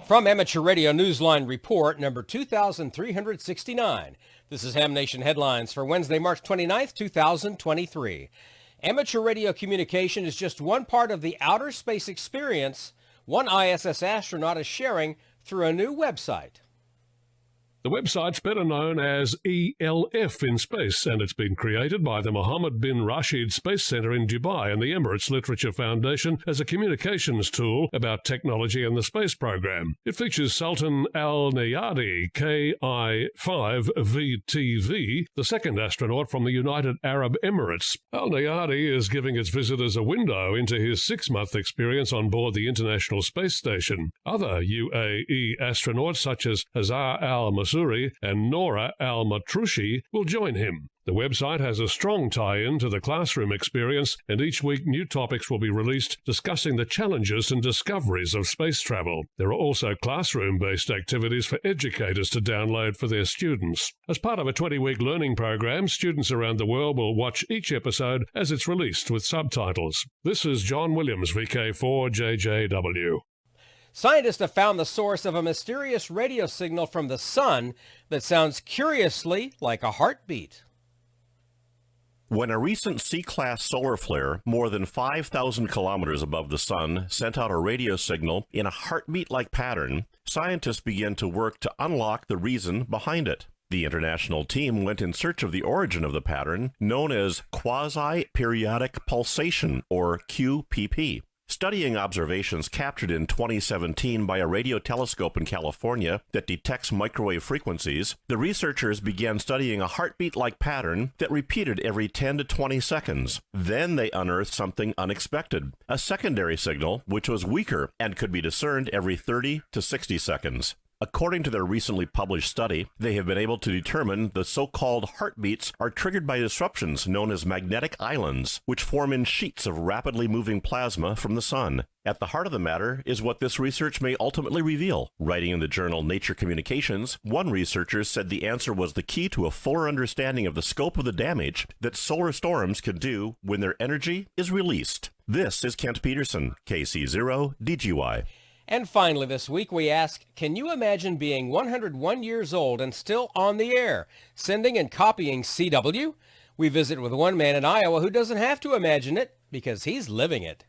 From Amateur Radio Newsline Report number 2369, this is Ham Nation Headlines for Wednesday, March 29th, 2023. Amateur radio communication is just one part of the outer space experience one ISS astronaut is sharing through a new website. The website's better known as ELF in space, and it's been created by the Mohammed bin Rashid Space Centre in Dubai and the Emirates Literature Foundation as a communications tool about technology and the space program. It features Sultan Al Nayadi, KI-5VTV, the second astronaut from the United Arab Emirates. Al Nayadi is giving its visitors a window into his 6-month experience on board the International Space Station. Other UAE astronauts such as Hazar Al-Masuri and Nora Al-Matrushi will join him. The website has a strong tie-in to the classroom experience, and each week new topics will be released discussing the challenges and discoveries of space travel. There are also classroom-based activities for educators to download for their students. As part of a 20-week learning program, students around the world will watch each episode as it's released with subtitles. This is John Williams, VK4JJW. Scientists have found the source of a mysterious radio signal from the sun that sounds curiously like a heartbeat. When a recent C-class solar flare, more than 5,000 kilometers above the sun, sent out a radio signal in a heartbeat-like pattern, scientists began to work to unlock the reason behind it. The international team went in search of the origin of the pattern, known as quasi-periodic pulsation, or QPP. Studying observations captured in 2017 by a radio telescope in California that detects microwave frequencies, the researchers began studying a heartbeat-like pattern that repeated every 10 to 20 seconds. Then they unearthed something unexpected, a secondary signal which was weaker and could be discerned every 30 to 60 seconds. According to their recently published study, they have been able to determine the so-called heartbeats are triggered by disruptions known as magnetic islands, which form in sheets of rapidly moving plasma from the sun. At the heart of the matter is what this research may ultimately reveal. Writing in the journal Nature Communications, one researcher said the answer was the key to a fuller understanding of the scope of the damage that solar storms can do when their energy is released. This is Kent Peterson, KC0DGY. And finally this week we ask, can you imagine being 101 years old and still on the air, sending and copying CW? We visit with one man in Iowa who doesn't have to imagine it because he's living it.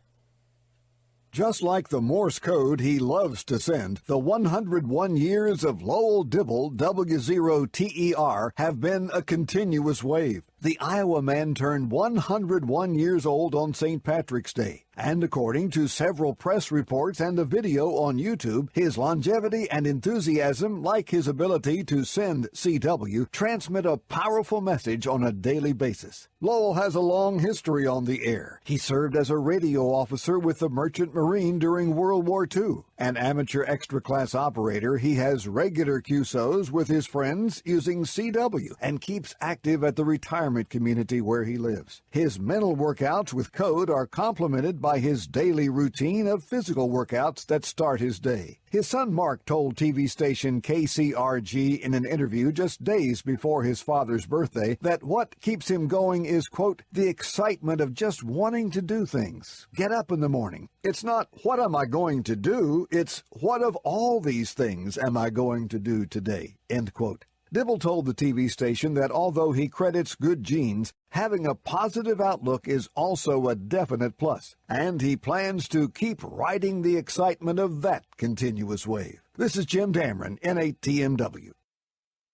Just like the Morse code he loves to send, the 101 years of Lowell Dibble W0TER have been a continuous wave. The Iowa man turned 101 years old on St. Patrick's Day, and according to several press reports and a video on YouTube, his longevity and enthusiasm, like his ability to send CW, transmit a powerful message on a daily basis. Lowell has a long history on the air. He served as a radio officer with the Merchant Marine during World War II. An amateur extra-class operator, he has regular QSOs with his friends using CW and keeps active at the retirement community where he lives. His mental workouts with code are complemented by his daily routine of physical workouts that start his day. His son Mark told TV station KCRG in an interview just days before his father's birthday that what keeps him going is, quote, the excitement of just wanting to do things. Get up in the morning. It's not, what am I going to do? It's, what of all these things am I going to do today? End quote. Dibble told the TV station that although he credits good genes, having a positive outlook is also a definite plus, and he plans to keep riding the excitement of that continuous wave. This is Jim Dameron, N8TMW.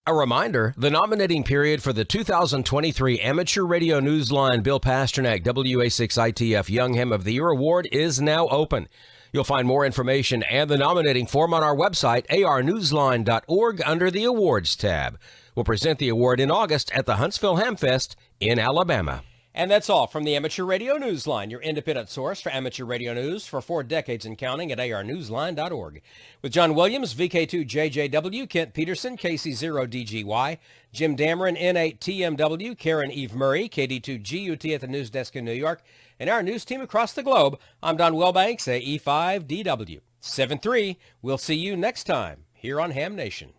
A reminder, the nominating period for the 2023 Amateur Radio Newsline Bill Pasternak WA6ITF Young Ham of the Year Award is now open. You'll find more information and the nominating form on our website, arnewsline.org, under the Awards tab. We'll present the award in August at the Huntsville Hamfest in Alabama. And that's all from the Amateur Radio Newsline, your independent source for amateur radio news for 4 decades and counting at arnewsline.org. With John Williams, VK2JJW, Kent Peterson, KC0DGY, Jim Dameron, N8TMW, Karen Eve Murray, KD2GUT at the news desk in New York, and our news team across the globe, I'm Don Wellbanks, AE5DW. 7-3, we'll see you next time here on Ham Nation.